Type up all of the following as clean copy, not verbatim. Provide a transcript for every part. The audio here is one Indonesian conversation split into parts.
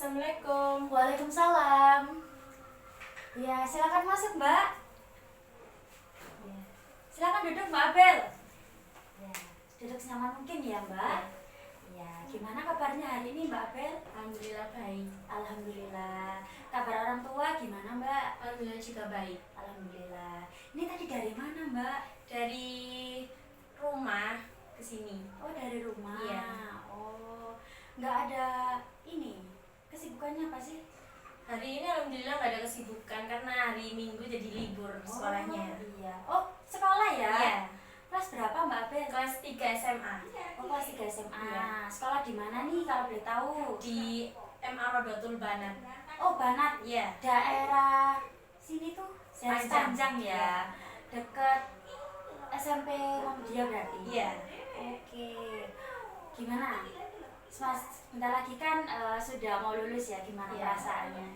Assalamualaikum. Waalaikumsalam. Ya, silakan masuk, Mbak. Ya. Silakan duduk, Mbak Abel. Ya, duduk senyaman mungkin ya, Mbak. Ya, gimana kabarnya hari ini, Mbak Abel? Alhamdulillah baik. Alhamdulillah. Kabar orang tua gimana, Mbak? Alhamdulillah juga baik. Alhamdulillah. Ini tadi dari mana, Mbak? Dari rumah ke sini. Oh, dari rumah. Iya. Oh, nggak ada ini. Kesibukannya apa sih? Hari ini alhamdulillah nggak ada kesibukan karena hari Minggu jadi libur sekolahnya. Oh, iya. Oh, sekolah ya? Iya. Kelas berapa, Mbak Abel? Kelas 3 SMA. Oh, kelas 3 SMA. Iya. Sekolah di mana nih kalau boleh tahu? Di MA Rodotul Banat. Oh, Banat. Iya. Daerah sini tuh Panjang. Panjang ya. Deket SMP Muhammadiyah berarti. Iya. Oke. Gimana? Mas, bentar lagi kan sudah mau lulus ya, gimana Iya. perasaannya?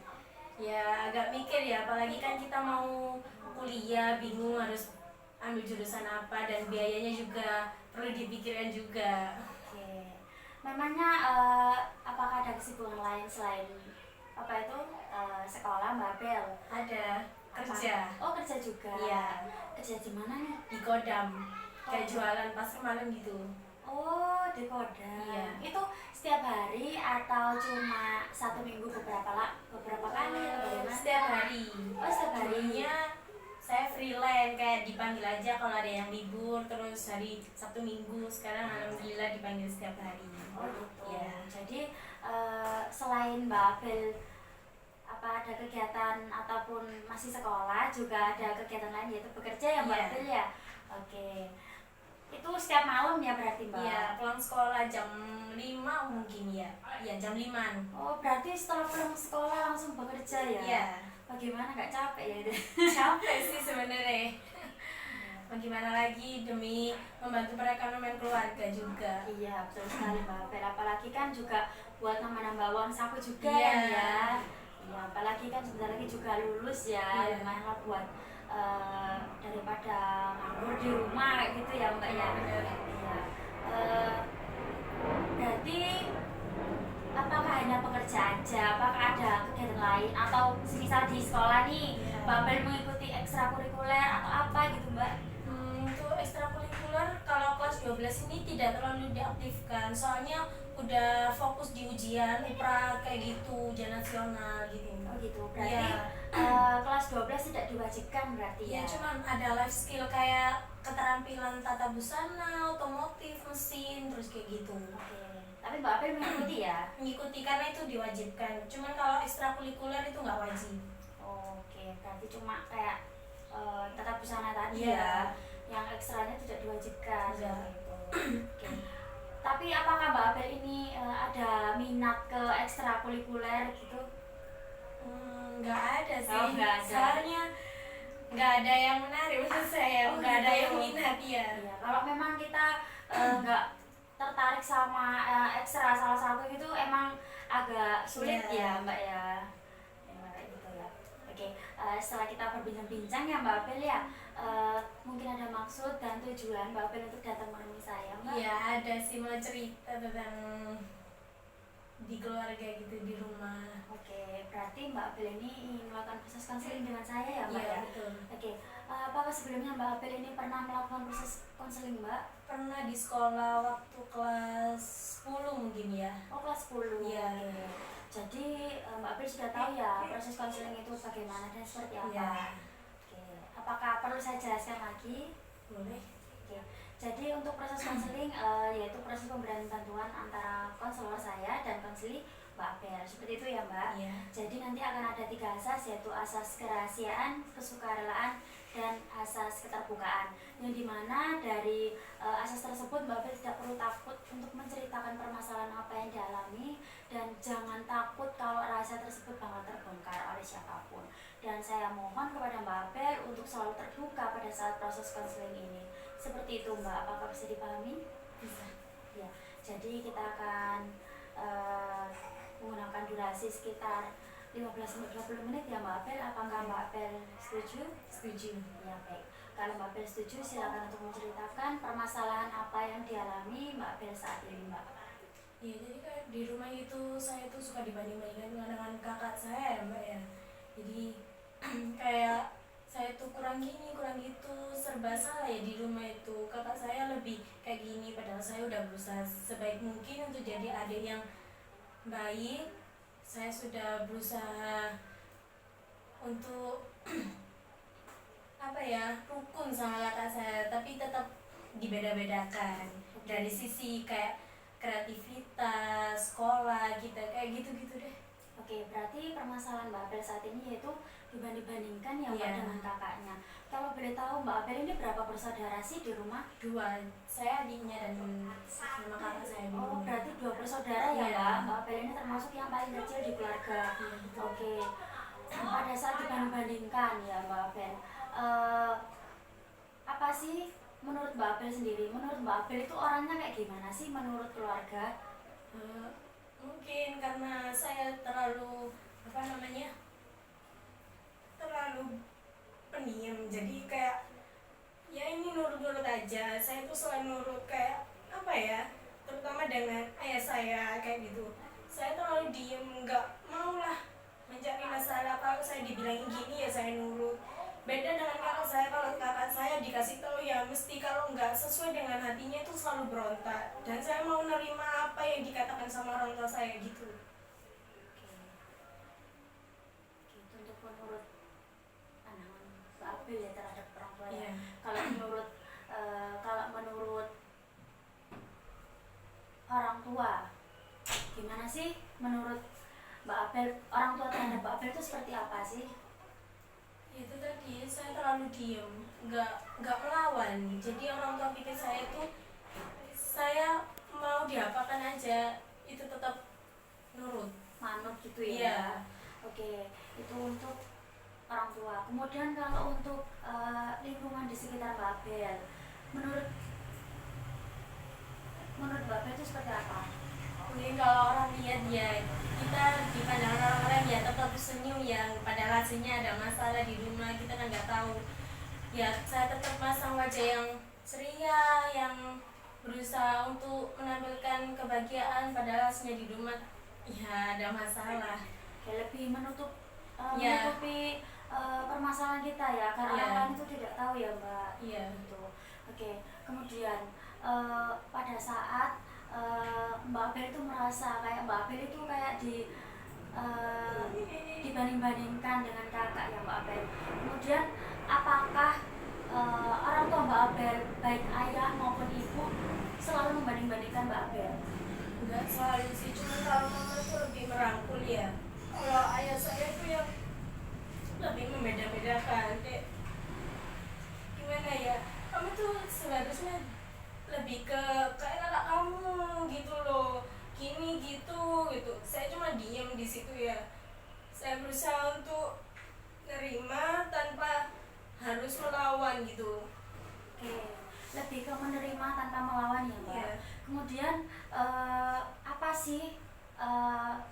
Ya agak mikir ya, apalagi kan kita mau kuliah, bingung harus ambil jurusan apa dan biayanya juga perlu dipikirkan juga. Oke. Memangnya apakah ada kesibukan lain selain apa itu sekolah, Mbak Bel? Ada kerja. Oh, kerja juga. Iya. Kerja di mana nih? Di Kodam, kayak jualan pasar malam gitu. Oh, di Kodam. Iya. Itu setiap hari atau cuma satu minggu beberapa kali atau bagaimana? Setiap hari. Oh, setiap hari. Dulunya saya freelance, kayak dipanggil aja kalau ada yang libur, terus hari Sabtu Minggu. Sekarang alhamdulillah dipanggil setiap hari. Oh, gitu. Iya. Jadi selain Mbak Abel apa ada kegiatan ataupun masih sekolah juga ada kegiatan lain yaitu bekerja ya, Mbak Iya. Abel ya? Oke. Itu setiap malam ya berarti, Mbak? Iya, pulang sekolah jam 5 mungkin ya. Iya, jam 5. Oh, berarti setelah pulang sekolah langsung bekerja ya? Iya. Bagaimana, nggak capek ya itu? Capek sih sebenarnya. Bagaimana lagi demi membantu perekonomian keluarga juga. Iya, betul sekali, Mbak Abel. Apalagi kan juga buat nambah-nambah uang saku juga Iya. ya. Iya, apalagi kan sebentar lagi juga lulus ya. Iya. Lumayan lah buat daripada nganggur di rumah kayak gitu ya, Mbak ya. Benar. Iya. Berarti apakah hanya pekerja aja? Apakah ada kegiatan lain atau semisal di sekolah nih, Iya. Mbak Abel mengikuti ekstrakurikuler atau apa gitu, Mbak? Untuk ekstrakurikuler kalau kelas 12 ini tidak terlalu diaktifkan, soalnya udah fokus di ujian UPRA kayak gitu, ujian nasional gitu. Oh gitu, berarti Iya. kelas 12 tidak diwajibkan berarti Ya ya? cuman ada life skill kayak keterampilan tata busana, otomotif, mesin, terus kayak gitu. Oke, tapi Mbak Apel mengikuti ya? Mengikuti karena itu diwajibkan. Cuman kalau ekstrakurikuler itu nggak wajib. Oke, berarti cuma kayak tata busana tadi Iya. ya, yang ekstranya tidak diwajibkan Iya. gitu. Oke. Tapi apakah Mbak Apel ini ada minat ke ekstrakurikuler gitu? Nggak ada sih. Oh, nggak ada. Soalnya nggak ada yang menarik menurut saya. Oh, Nggak ada gitu. yang minat ya. Iya, kalau memang kita nggak tertarik sama ekstra salah satu itu emang agak sulit Iya. ya, Mbak ya. Emang kayak gitu ya. Oke, setelah kita berbincang-bincang ya Mbak Apel ya, mungkin ada maksud dan tujuan Mbak Apel untuk datang menemui saya, Mbak? Iya ada sih, mau cerita tentang di keluarga gitu, di rumah. Oke, berarti Mbak Apel ini ingin melakukan proses konseling dengan saya ya, Mbak Iya ya? betul. Oke, apakah sebelumnya Mbak Apel ini pernah melakukan proses konseling, Mbak? Pernah di sekolah waktu kelas 10 mungkin ya. Oh, kelas 10. Iya. Oke. Jadi Mbak Apel sudah tahu ya proses konseling itu bagaimana dan seperti apa. Iya. Oke. Apakah perlu saya jelaskan lagi? Boleh. Oke. Jadi untuk proses konseling yaitu proses pemberian bantuan antara konselor saya dan konseli Mbak Apel. Seperti itu ya, Mbak. Iya. Jadi nanti akan ada 3 asas yaitu asas kerahasiaan, kesukarelaan, dan asas keterbukaan. Yang dimana dari asas tersebut Mbak Apel tidak perlu takut untuk menceritakan permasalahan apa yang dialami dan jangan takut kalau rahasia tersebut bakal terbongkar oleh siapapun. Dan saya mohon kepada Mbak Apel untuk selalu terbuka pada saat proses konseling ini. Seperti itu, Mbak. Apakah bisa dipahami? Bisa. Ya. Jadi kita akan menggunakan durasi sekitar 15-20 menit ya Mbak Apel. Apakah Mbak Apel setuju? Setuju. Ya baik. Kalau Mbak Apel setuju silakan untuk menceritakan permasalahan apa yang dialami Mbak Apel saat ini, Mbak. Iya, jadi kayak di rumah itu saya tuh suka dibanding-bandingkan dengan kakak saya ya mbak ya. Jadi kayak saya tuh kurang gini, kurang gitu, serba salah ya di rumah itu. Kakak saya lebih kayak gini, padahal saya udah berusaha sebaik mungkin untuk jadi adik yang baik. Saya sudah berusaha untuk apa ya, rukun sama kakak saya, tapi tetap dibeda-bedakan dari sisi kayak kreativitas, sekolah kita kayak gitu-gitu deh. Oke, berarti permasalahan Mbak Apel saat ini yaitu dibanding-bandingkan ya Mbak Iya. dengan kakaknya. Kalau boleh tahu Mbak Apel ini berapa bersaudara sih di rumah? Dua, saya adiknya dan sama kakak saya Oh, dulu. berarti dua bersaudara ya Iya. Mbak. Mbak Apel ini termasuk yang paling kecil di keluarga. Iya, betul. Oke, pada saat dibanding-bandingkan ya Mbak Apel, eh, apa sih menurut Mbak Apel sendiri? Menurut Mbak Apel itu orangnya kayak gimana sih menurut keluarga? Eh, Mungkin karena saya terlalu apa namanya, terlalu pendiam, jadi kayak ya ini nurut-nurut aja. Saya tuh selalu nurut kayak apa ya, terutama dengan ayah saya kayak gitu. Saya terlalu diem, nggak mau lah mencari masalah. Kalau saya dibilangin gini ya saya nurut. Beda dengan kakak saya, kalau kakak saya dikasih tahu ya mesti, kalau nggak sesuai dengan hatinya itu selalu berontak. Dan saya mau nerima apa yang dikatakan sama orang tua saya gitu. Gitu untuk menurut pandangan Mbak Apel ya terhadap orang tua ya. Iya. Kalau menurut orang tua, gimana sih menurut Mbak Apel, orang tua terhadap Mbak Apel itu seperti apa sih? Itu tadi saya terlalu diem, nggak melawan. Jadi orang tua pikir saya itu, saya mau diapakan aja itu tetap nurut. Manut gitu ya. Iya. Oke, itu untuk orang tua. Kemudian kalau untuk lingkungan di sekitar Mbak Apel, menurut menurut Mbak Apel itu seperti apa? Mungkin kalau orang lihat ya, kita di pandangan orang-orang ya tetap senyum, yang padahal hasilnya ada masalah di rumah kita kan nggak tahu. Ya saya tetap pasang wajah yang ceria, yang berusaha untuk menampilkan kebahagiaan, padahal hasilnya di rumah ya ada masalah. Ya lebih menutup Ya. menutupi permasalahan kita ya, karena Iya. orang lain itu tidak tahu ya Mbak. Iya. Gitu. Oke, kemudian pada saat Mbak Apel itu merasa kayak Mbak Apel itu kayak dibanding-bandingkan dengan kakak ya Mbak Apel. Kemudian apakah orang tua Mbak Apel, baik ayah maupun ibu, selalu membanding-bandingkan Mbak Apel? Enggak selalu sih, cuma kalau mama tuh lebih merangkul ya. Kalau ayah saya tuh yang lebih membeda-bedakan, kayak gimana ya, kamu tuh seharusnya lebih ke kayak kakak kamu gitu loh, gini gitu gitu. Saya cuma diem di situ ya. Saya berusaha untuk nerima tanpa harus melawan gitu. Oke, lebih ke menerima tanpa melawan ya Mbak. Iya. Kemudian apa sih?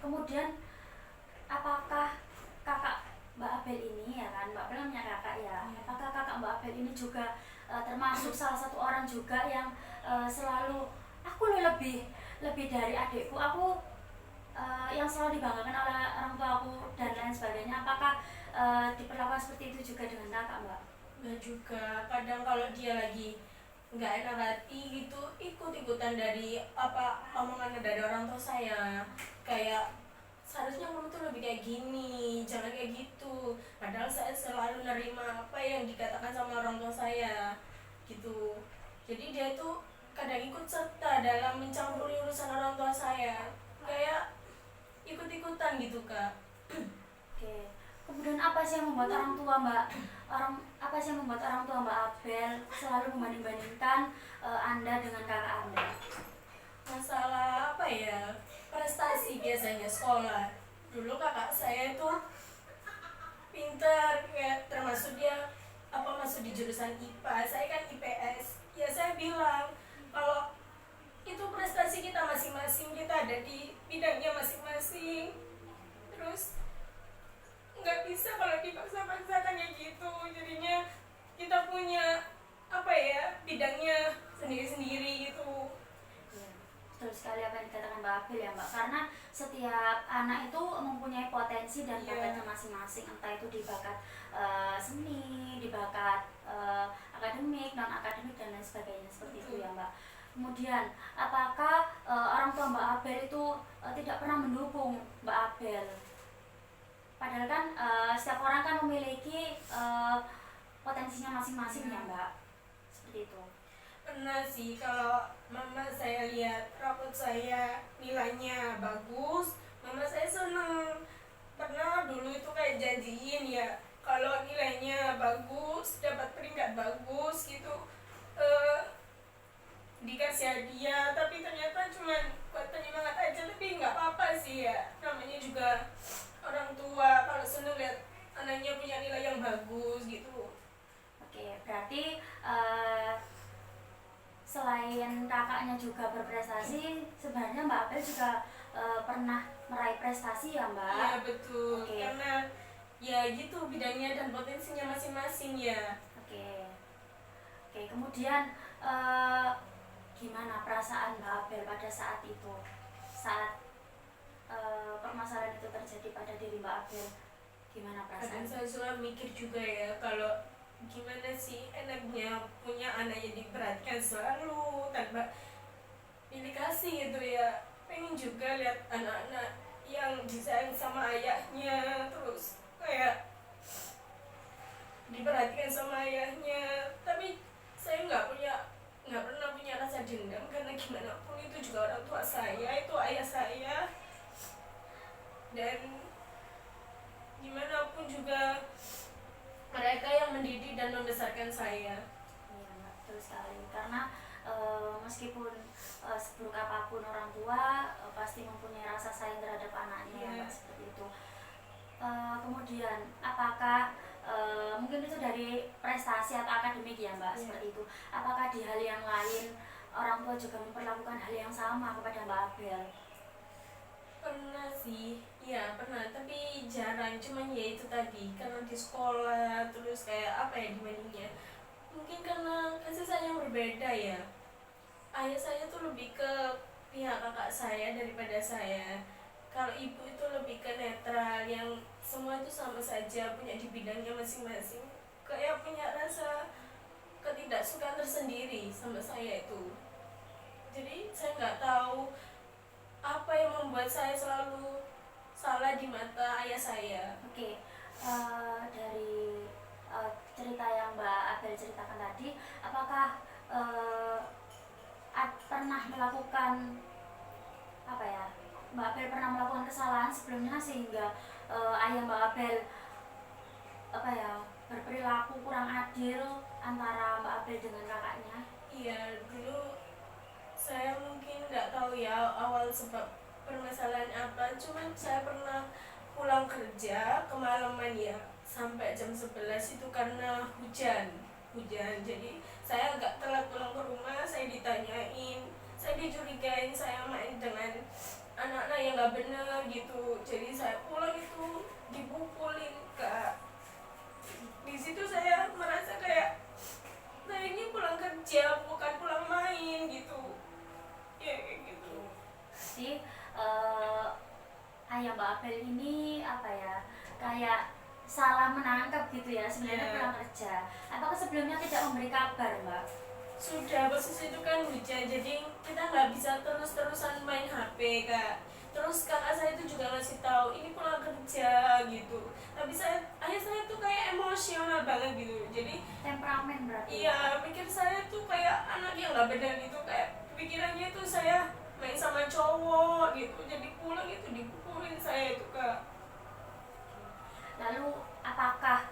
Kemudian apakah kakak Mbak Apel ini ya kan, Mbak Apel kan punya kakak ya. Iya. Apakah kakak Mbak Apel ini juga termasuk salah satu orang juga yang selalu aku loh lebih dari adikku, aku yang selalu dibanggakan oleh orang tua aku dan lain sebagainya. Apakah diperlakukan seperti itu juga dengan kakak Mbak? Nggak juga, kadang kalau dia lagi nggak enak hati gitu ikut-ikutan dari apa omongan dari orang tua saya, kayak seharusnya kamu tuh lebih kayak gini, jangan kayak gitu. Padahal saya selalu nerima apa yang dikatakan sama orang tua saya gitu. Jadi dia tuh kadang ikut serta dalam mencampuri urusan orang tua saya, kayak ikut-ikutan gitu kak. Oke. Kemudian apa sih yang membuat orang tua Mbak apa sih yang membuat orang tua Mbak Apel selalu membanding-bandingkan Anda dengan kakak Anda? Masalah apa ya, prestasi biasanya sekolah. Dulu kakak saya itu pintar, kayak termasuk dia apa masuk di jurusan IPA, saya kan IPS. Ya saya bilang kalau itu prestasi kita masing-masing, kita ada di bidangnya masing-masing, terus nggak bisa kalau dipaksa-paksakan kayak gitu. Jadinya kita punya apa ya, bidangnya sendiri-sendiri gitu. Ya. betul sekali apa yang dikatakan Mbak Abel ya Mbak, karena setiap anak itu mempunyai potensi dan bakatnya masing-masing, entah itu di bakat seni, di bakat akademik, non akademik dan lain sebagainya seperti itu ya Mbak. Kemudian apakah orang tua Mbak Abel itu tidak pernah mendukung Mbak Abel? Padahal kan setiap orang kan memiliki potensinya masing-masing ya Mbak, seperti itu. Pernah sih, kalau mama saya lihat rapot saya nilainya bagus, mama saya seneng. Pernah dulu itu kayak janjiin ya, kalau nilainya bagus, dapat peringkat bagus gitu, dikasih hadiah. Tapi ternyata cuman buat penyemangat aja, tapi nggak apa-apa sih ya, namanya juga orang tua kalau seneng lihat anaknya punya nilai yang bagus gitu. Oke, berarti selain kakaknya juga berprestasi, sebenarnya Mbak Abel juga pernah meraih prestasi ya Mbak? Iya betul, Oke. karena ya gitu bidangnya dan potensinya masing-masing ya. Oke, oke. Kemudian gimana perasaan Mbak Abel pada saat itu, saat permasalahan itu terjadi pada diri Mbak Abel? Gimana Kadang perasaan? saya suka mikir juga ya, kalau gimana sih enaknya punya anak yang diperhatikan selalu tanpa indikasi gitu ya. Pengen juga lihat anak-anak yang disayang sama ayahnya, terus kayak diperhatikan sama ayahnya. Tapi saya nggak pernah punya rasa dendam, karena gimana pun itu juga orang tua saya, itu ayah saya. Dan gimana pun juga mereka yang mendidik dan membesarkan saya. Iya Mbak, betul sekali. Karena meskipun seburuk apapun orang tua pasti mempunyai rasa sayang terhadap anaknya ya Mbak, seperti itu. Kemudian apakah mungkin itu dari prestasi atau akademik ya Mbak, seperti itu. Apakah di hal yang lain orang tua juga memperlakukan hal yang sama kepada Mbak Abel? Pernah sih, ya pernah, tapi jarang. Cuman ya itu tadi, karena di sekolah terus kayak apa ya dibandingnya, mungkin karena kasih sayang berbeda ya. Ayah saya tuh lebih ke pihak kakak saya daripada saya. Kalau ibu itu lebih ke netral, yang semua itu sama saja, punya di bidangnya masing-masing, kayak punya rasa ketidaksukaan tersendiri sama saya itu. Jadi saya nggak tahu apa yang membuat saya selalu salah di mata ayah saya. Oke, dari cerita yang Mbak Abel ceritakan tadi, apakah pernah melakukan apa ya? Mbak Abel pernah melakukan kesalahan sebelumnya sehingga ayah Mbak Abel apa ya, berperilaku kurang adil antara Mbak Abel dengan kakaknya? Iya, dulu saya mungkin nggak tahu ya awal sebab permasalahan apa, cuman saya pernah pulang kerja kemalaman ya, sampai jam 11 itu karena hujan. Jadi saya agak telat pulang ke rumah, saya ditanyain, saya dicurigain saya main dengan anak-anak yang nggak benar gitu. Jadi saya pulang itu dipukulin Kak. Di situ saya merasa kayak saya ini pulang kerja bukan pulang main gitu ya, kayak gitu. Jadi ayah Mbak Abel ini apa ya, kayak salah menangkap gitu ya, sebenarnya pulang kerja. Apakah sebelumnya tidak memberi kabar Mbak? Sudah, posisi itu kan hujan, jadi kita nggak bisa terus-terusan main HP Kak. Terus kakak saya itu juga ngasih tahu ini pulang kerja gitu, tapi ayah saya tuh kayak emosional banget gitu. Jadi Temperamen berarti? iya, pikir saya tuh kayak anak yang nggak benar gitu, kayak pikirannya tuh saya main sama cowok gitu. Jadi pulang itu dipukulin saya itu Kak. Lalu apakah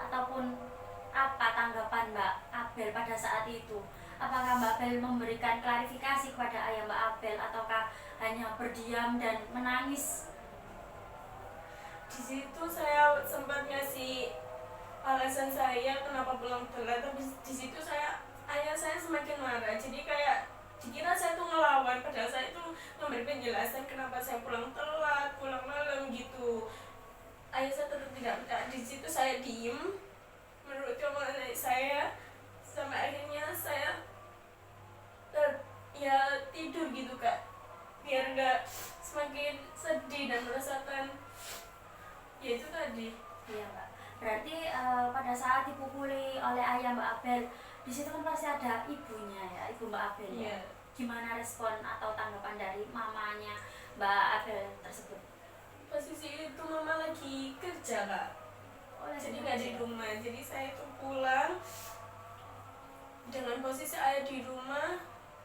ataupun apa tanggapan Mbak Abel pada saat itu? Apakah Mbak Abel memberikan klarifikasi kepada ayah Mbak Abel ataukah hanya berdiam dan menangis? Di situ saya sempat ngasih alasan saya kenapa pulang telat, tapi di situ ayah saya semakin marah. Jadi kayak dikira saya tuh ngelawan, padahal saya tuh memberi penjelasan kenapa saya pulang telat, pulang malam gitu. Ayah saya tetap tidak percaya. Di situ saya diem menurut omongan ayah saya, sampai akhirnya saya ya tidur gitu kak, biar nggak semakin sedih dan merasakan ya itu tadi. Iya Mbak. Berarti pada saat dipukuli oleh ayah Mbak Abel, di situ kan pasti ada ibunya ya, ibu Mbak Abel ya. Iya, Gimana respon atau tanggapan dari mamanya Mbak Abel tersebut? posisi itu mama lagi kerja kak, Oh, lagi jadi nggak di kerja. rumah, jadi saya itu pulang dengan posisi ayah di rumah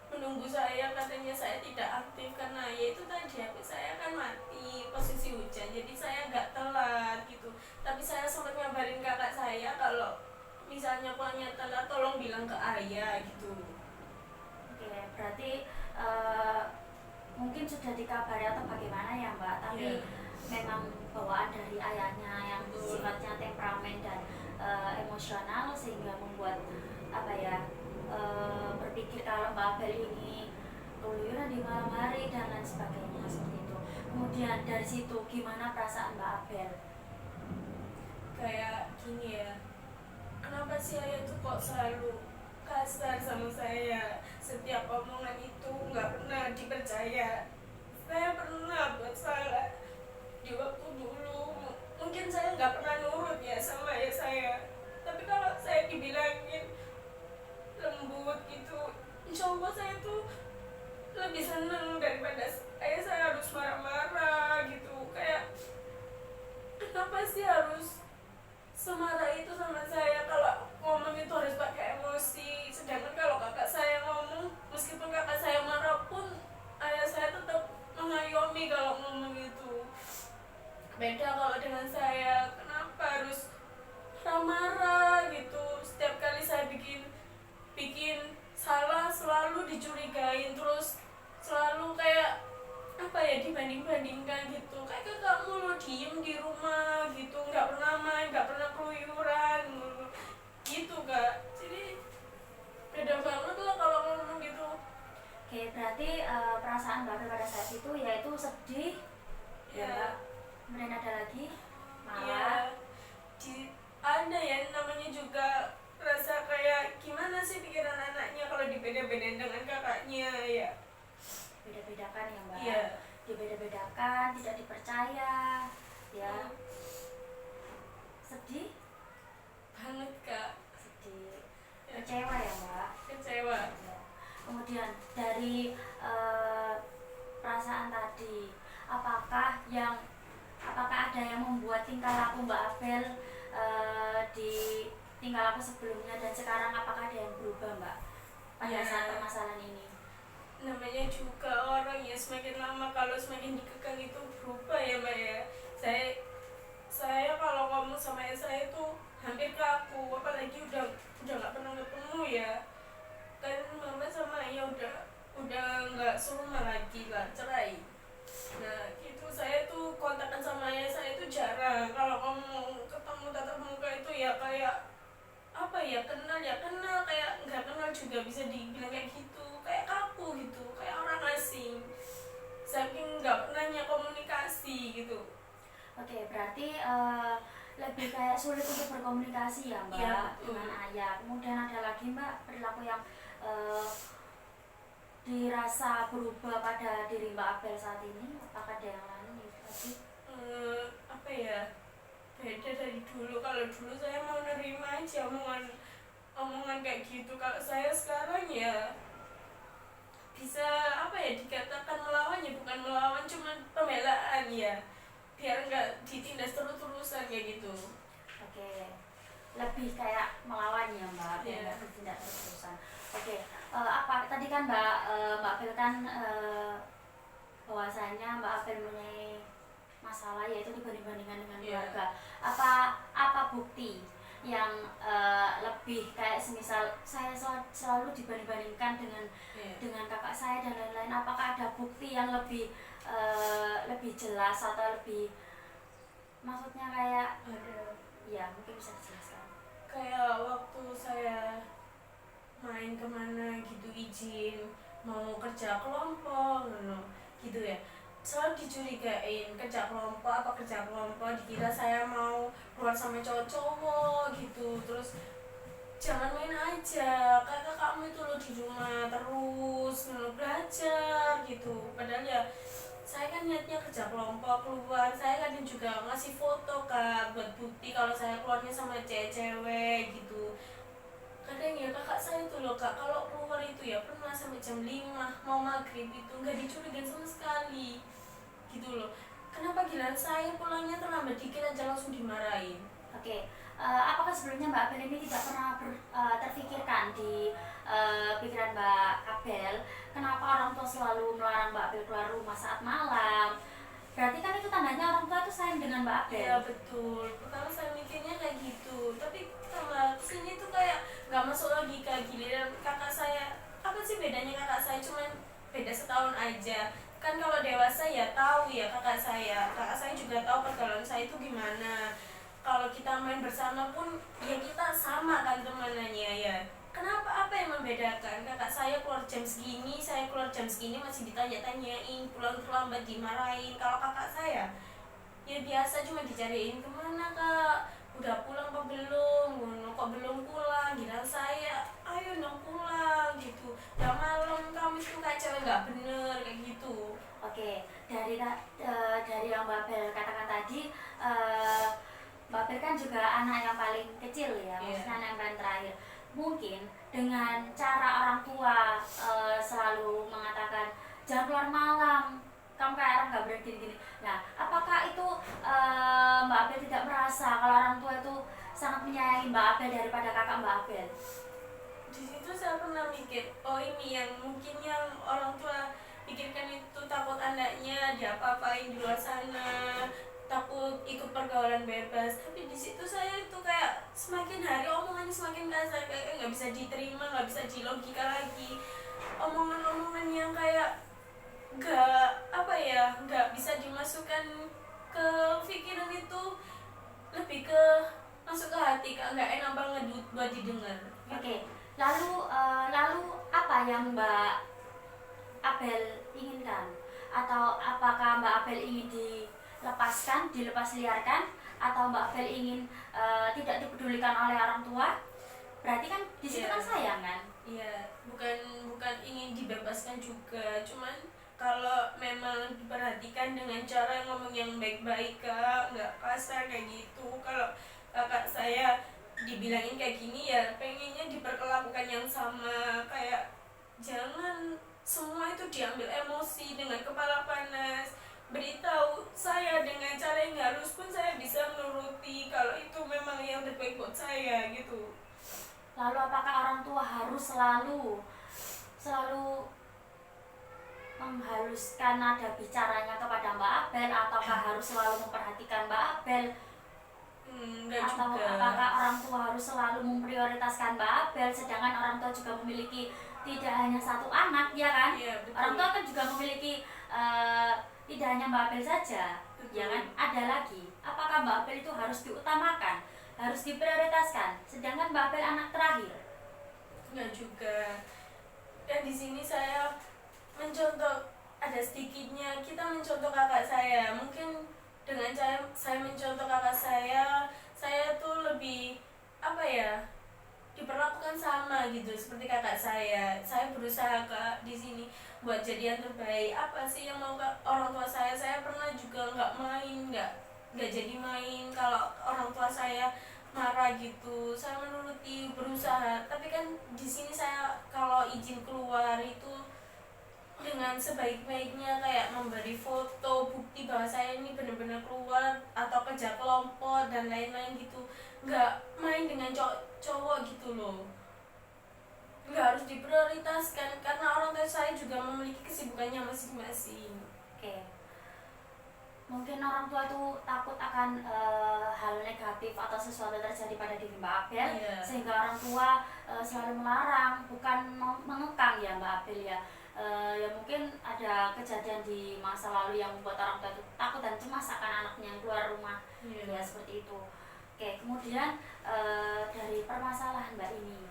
menunggu saya, katanya saya tidak aktif karena ya itu tadi HP saya kan mati posisi hujan, jadi saya nggak telat gitu. Tapi saya sempat ngabarin kakak saya kalau misalnya pulangnya telat tolong bilang ke ayah gitu. Oke, berarti eh, mungkin sudah dikabari atau bagaimana ya Mbak, tapi Iya, memang bawaan dari ayahnya yang betul. sifatnya temperamen dan emosional sehingga membuat apa ya, berpikir kalau Mbak Abel ini keluyuran di malam hari dan lain sebagainya seperti itu. Kemudian dari situ gimana perasaan Mbak Abel? Kayak gini ya, kenapa sih ayah tuh kok selalu kasar sama saya, setiap omongan itu nggak pernah dipercaya. Saya pernah buat salah di waktu dulu, mungkin saya nggak pernah nurut ya sama ayah saya, tapi kalau saya dibilangin lembut gitu, insya Allah saya tuh lebih seneng daripada ayah saya harus marah-marah gitu. Kayak kenapa sih harus semarah itu sama saya, kalau ngomong itu harus pakai emosi, sedangkan kalau kakak saya ngomong meskipun kakak saya marah pun ayah saya tetap mengayomi kalau ngomong itu. Beda kalau dengan saya, kenapa harus marah-marah gitu, setiap kali saya bikin bikin salah selalu dicurigain, terus selalu kayak apa ya, dibanding-bandingkan gitu, kayak kakakmu lo diem di rumah gitu, nggak pernah main, nggak pernah keluyuran gitu kak. Jadi beda banget lah kalau ngomong gitu. Oke, berarti perasaan Mbak Abel pada saat itu yaitu sedih ya Mbak. Ya, Kemudian ada lagi marah. ya, ada ya namanya juga rasa kayak gimana sih pikiran anaknya kalau dibeda-bedain dengan kakaknya ya. Beda-bedakan ya Mbak, Iya. dibeda-bedakan, tidak dipercaya ya. Hmm, Sedih, banget kak. sedih, Ya, kecewa ya Mbak kecewa. ya. Kemudian dari eh, perasaan tadi, apakah ada yang membuat tingkah laku Mbak Abel di tingkah laku sebelumnya dan sekarang, apakah ada yang berubah Mbak pada Ya, saat permasalahan ini? namanya juga orang ya, semakin lama kalau semakin dikekang itu berubah ya mbak ya. Saya kalau ngomong sama ayah saya itu hampir kaku, apalagi udah nggak pernah ketemu ya, kan mama sama ayah udah nggak serumah lagi lah, cerai. Nah gitu, saya tuh kontakkan sama ayah saya itu jarang, kalau ngomong ketemu tatap muka itu ya kayak apa ya, kenal ya kenal, kayak nggak kenal juga bisa dibilang kayak gitu, kayak kaku gitu, kayak orang asing, saking nggak pernahnya komunikasi gitu. Oke, berarti lebih kayak sulit untuk berkomunikasi ya Iya Mbak betul. dengan ayah. Kemudian ada lagi Mbak perilaku yang eh, dirasa berubah pada diri Mbak Abel saat ini. Apakah ada yang lain itu tadi? Apa ya, beda dari dulu. Kalau dulu saya mau nerima aja omongan omongan kayak gitu, kalau saya sekarang ya bisa apa ya, dikatakan melawan ya bukan melawan, cuman pembelaan ya, biar nggak ditindas terus-terusan kayak gitu. Oke, lebih kayak melawan ya Mbak, biar Ya, nggak bertindak terus-terusan. Oke, apa tadi kan Mbak Abel kan bahwasanya Mbak Abel mempunyai masalah yaitu dibanding-bandingkan dengan ya, keluarga. Apa bukti yang lebih kayak semisal saya selalu dibanding-bandingkan ya. dengan kakak saya dan lain-lain. Apakah ada bukti yang lebih jelas atau lebih, maksudnya kayak, Ada. ya mungkin bisa dijelaskan. Kayak waktu saya main kemana gitu, izin mau kerja kelompok gitu ya, selalu dicurigain kerja kelompok, dikira saya mau keluar sama cowok-cowok gitu. Terus jangan main aja, kakak kamu itu lo di rumah terus lo belajar gitu. Padahal ya saya kan niatnya kerja kelompok keluar, saya kadang juga ngasih foto kak buat bukti kalau saya keluarnya sama cewek-cewek gitu. Kadang ya kakak saya tuh loh kak, kalau keluar itu ya pernah sampai jam 5 mau maghrib itu nggak dicurigain sama sekali gitu loh. Kenapa giliran saya pulangnya terlambat dikit aja langsung dimarahin. Oke, apakah sebelumnya Mbak Abel ini tidak pernah terfikirkan di pikiran Mbak Abel, kenapa orang tua selalu melarang Mbak Abel keluar rumah saat malam? Berarti kan itu tandanya orang tua itu sayang dengan Mbak Abel. Iya betul, pertama saya mikirnya kayak gitu, tapi tambah sini tuh kayak nggak masuk logika. Giliran kakak saya, apa sih bedanya kakak saya, cuman beda setahun aja kan. Kalau dewasa ya tahu ya, kakak saya juga tahu pergaulan saya itu gimana. Kalau kita main bersama pun ya kita sama kan temanannya ya. Kenapa, apa yang membedakan? Kakak saya keluar jam segini, saya keluar jam segini masih ditanya-tanyain, pulang terlambat dimarahin. Kalau kakak saya ya biasa cuma dicariin kemana kak, udah pulang apa belum, ngono kok belum pulang, gila saya ayo dong pulang gitu, udah malam kamu itu kayak cewek nggak bener kayak gitu. Oke, dari yang Mbak Abel katakan tadi, Mbak Abel kan juga anak yang paling kecil ya, maksudnya anak yang paling terakhir. Mungkin dengan cara orang tua selalu mengatakan jangan keluar malam, kamu kayak orang nggak berani gini-gini. Nah, apakah itu Mbak Abel tidak merasa kalau orang tua itu sangat menyayangi Mbak Abel daripada kakak Mbak Abel? Di situ saya pernah mikir, oh ini yang mungkin yang orang tua pikirkan itu, takut anaknya diapa-apain di luar sana, takut ikut pergaulan bebas. Tapi di situ saya itu kayak semakin hari omongannya semakin kasar, kayak nggak bisa diterima, nggak bisa dilogika lagi. Omongan-omongan yang kayak nggak apa ya, nggak bisa dimasukkan ke pikiran itu, lebih ke masuk ke hati kak, nggak enak banget buat didengar. Oke, lalu apa yang Mbak Abel inginkan? Atau apakah Mbak Abel ingin dilepas liarkan, atau Mbak Abel ingin tidak dipedulikan oleh orang tua? Berarti kan di situ kan sayang kan? Iya, bukan ingin dibebaskan juga, cuman kalau memang diperhatikan dengan cara ngomong yang baik-baik kak, nggak kasar kayak gitu. Kalau kakak saya dibilangin kayak gini ya pengennya diperlakukan yang sama, kayak jangan semua itu diambil emosi dengan kepala panas. Beritahu saya dengan cara yang halus pun saya bisa menuruti kalau itu memang yang terbaik buat saya gitu. Lalu apakah orang tua harus selalu menghaluskan nada bicaranya kepada Mbak Abel, ataukah harus selalu memperhatikan Mbak Abel? Atau Juga. apakah orang tua harus selalu memprioritaskan Mbak Abel, sedangkan orang tua juga memiliki tidak hanya satu anak, ya kan? Iya, betul. Orang tua kan juga memiliki tidak hanya Mbak Abel saja, Betul. ya kan? Ada lagi. Apakah Mbak Abel itu harus diutamakan, harus diprioritaskan, sedangkan Mbak Abel anak terakhir? Enggak juga. Dan di sini saya mencontoh, ada sedikitnya kita mencontoh kakak saya. Mungkin dengan saya mencontoh kakak saya tuh lebih apa ya, diperlakukan sama gitu seperti kakak saya. Saya berusaha kak di sini buat jadi yang terbaik. Apa sih yang mau orang tua saya? Saya pernah juga nggak jadi main kalau orang tua saya marah gitu. Saya menuruti, berusaha. Tapi kan di sini saya kalau izin keluar itu dengan sebaik-baiknya, kayak memberi foto bukti bahwa saya ini benar-benar keluar, atau kerja kelompok dan lain-lain gitu. Nggak main dengan cowok gitu loh. Nggak harus diprioritaskan karena orang tua saya juga memiliki kesibukannya masing-masing. Oke. Mungkin orang tua itu takut akan hal negatif atau sesuatu terjadi pada diri Mbak Abel, sehingga orang tua selalu melarang, bukan mengekang ya Mbak Abel ya. Ya mungkin ada kejadian di masa lalu yang membuat orang tua itu takut dan cemas akan anaknya yang keluar rumah. Ya seperti itu. Oke, kemudian dari permasalahan Mbak ini,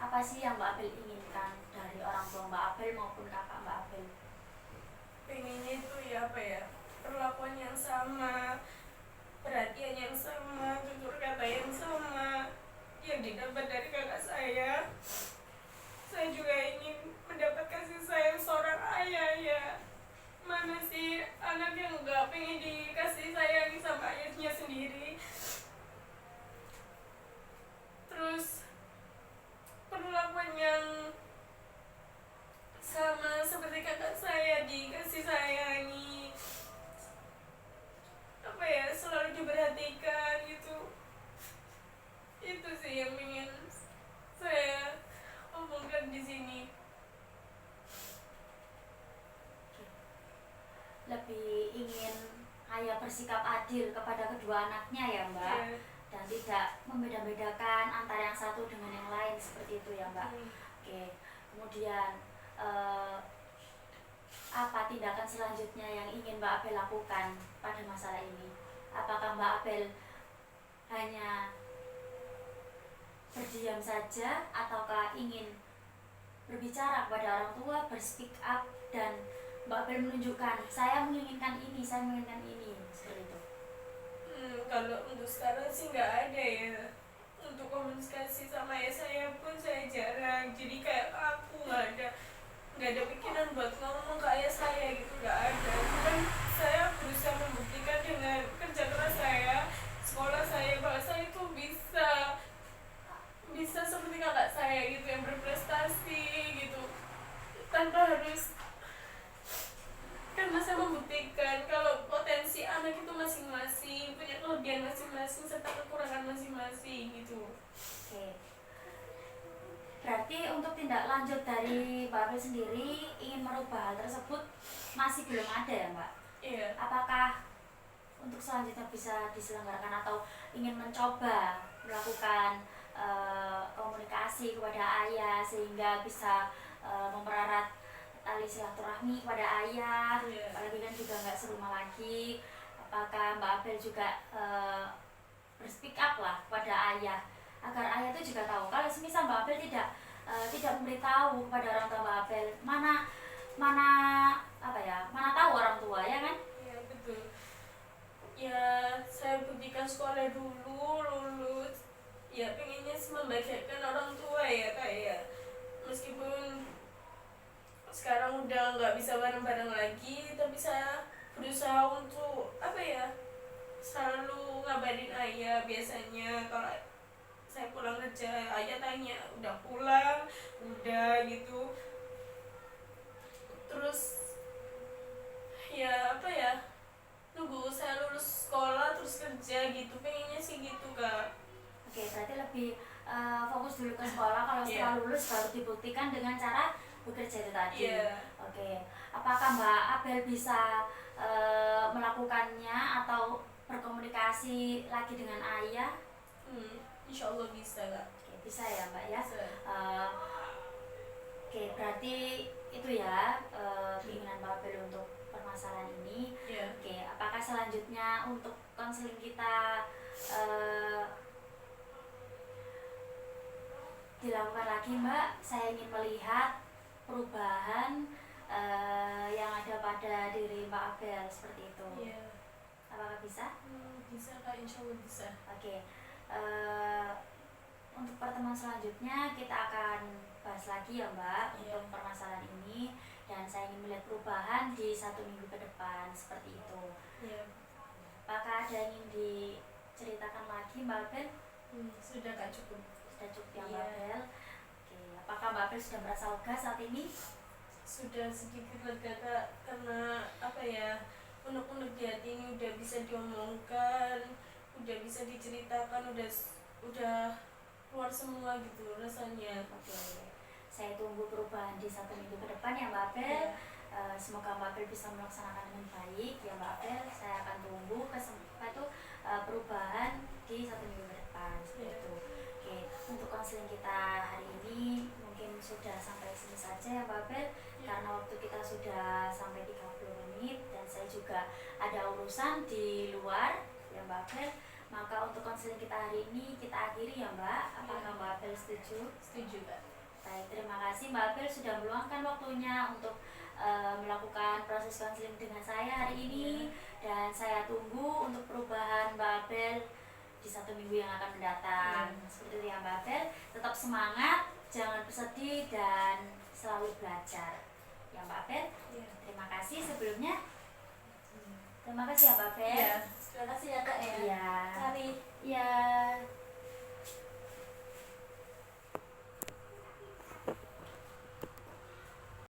apa sih yang Mbak Abel inginkan dari orang tua Mbak Abel maupun kakak Mbak Abel? Pengennya itu ya apa ya, perlakuan yang sama, perhatian yang sama, tutur kata yang sama, yang didapat dari kakak saya juga ingin mendapat kasih sayang seorang ayah ya. Mana sih anak yang nggak pengen dikasih sayang sama ayahnya sendiri. Terus perlakuan yang sama seperti kakak saya, dikasih sayangi, apa ya, selalu diperhatikan gitu. Itu sih yang ingin saya omongkan di sini. Lebih ingin ayah bersikap adil kepada kedua anaknya ya Mbak, Ya. dan tidak membeda-bedakan antara yang satu dengan yang lain seperti itu ya Mbak. Oke, kemudian apa tindakan selanjutnya yang ingin Mbak Apel lakukan pada masalah ini? Apakah Mbak Apel hanya berdiam saja ataukah ingin berbicara kepada orang tua, berspeak up, dan Mbak Apel menunjukkan saya menginginkan ini, seperti itu? Kalau untuk sekarang sih nggak ada ya. Untuk komunikasi sama ayah saya pun saya jarang. Jadi kayak aku nggak ada pikiran buat ngomong ke ayah saya gitu, nggak ada. Kan saya berusaha membuktikan dengan kerja keras saya, sekolah saya, bahwa saya itu bisa seperti kakak saya gitu, yang berprestasi gitu, tanpa harus, karena saya membuktikan kalau potensi anak itu masing-masing punya kelebihan masing-masing serta kekurangan masing-masing gitu. Oke. Berarti untuk tindak lanjut dari Mbak Apel sendiri ingin merubah hal tersebut masih belum ada ya Mbak? Iya. Apakah untuk selanjutnya bisa diselenggarakan atau ingin mencoba melakukan komunikasi kepada ayah sehingga bisa mempererat tali silaturahmi kepada ayah, Iya. apalagi kan juga nggak serumah lagi. Apakah Mbak Apel juga berspeak up lah kepada ayah agar ayah itu juga tahu kalau semisal Mbak Apel tidak memberitahu kepada orang tua Mbak Apel, mana tahu orang tua ya kan? Iya betul. Ya saya buktikan sekolah dulu, lulus. Ya pengennya sih membahagiakan orang tua ya kak ya. Meskipun sekarang udah nggak bisa bareng-bareng lagi, tapi saya berusaha untuk apa ya, selalu ngabarin ayah. Biasanya kalau saya pulang kerja, ayah tanya udah pulang, udah gitu. Terus ya apa ya, nunggu saya lulus sekolah terus kerja gitu, pengennya sih gitu kak. Oke, berarti lebih fokus dulu ke sekolah, kalau setelah lulus baru dibuktikan dengan cara bekerja itu tadi. Oke, apakah Mbak Apel bisa melakukannya atau berkomunikasi lagi dengan ayah? Insya Allah bisa kak. Oke, bisa ya Mbak ya. Bisa. Oke, berarti itu ya keinginan Mbak Apel untuk permasalahan ini. Oke, apakah selanjutnya untuk konseling kita dilakukan lagi Mbak? Saya ingin melihat perubahan yang ada pada diri Mbak Apel seperti itu. Apakah bisa? Bisa kak, insya Allah bisa. Oke, untuk pertemuan selanjutnya kita akan bahas lagi ya Mbak untuk permasalahan ini, dan saya ingin melihat perubahan di 1 minggu ke depan seperti itu. Apakah ada yang ingin diceritakan lagi Mbak Apel? Sudah kak, cukup. Sudah cukup ya Mbak Apel. Oke, apakah Mbak Apel sudah merasa lega saat ini? Sudah sedikit lega kak, karena apa ya, unek-unek di hati ini udah bisa diomongkan, udah bisa diceritakan, udah keluar semua gitu rasanya. Oke, saya tunggu perubahan di 1 minggu ke depan ya Mbak Apel. Semoga Mbak Apel bisa melaksanakan dengan baik ya Mbak Apel. Saya akan tunggu perubahan di 1 minggu ke depan seperti itu. Oke, untuk konseling kita hari ini mungkin sudah sampai sini saja ya Mbak Apel, karena waktu kita sudah sampai 30 menit dan saya juga ada urusan di luar ya Mbak Apel. Maka untuk konseling kita hari ini kita akhiri ya Mbak. Apakah Mbak Apel setuju? Setuju kak. Baik, terima kasih Mbak Apel sudah meluangkan waktunya untuk melakukan proses konseling dengan saya hari ini. Dan saya tunggu untuk perubahan Mbak Apel di 1 minggu yang akan mendatang. Seperti itu ya Mbak Abel, tetap semangat, jangan bersedih dan selalu belajar ya Mbak Abel. Terima kasih sebelumnya. Terima kasih ya Mbak Abel. Terima kasih ya Kak ya. Iya. Mari. Iya.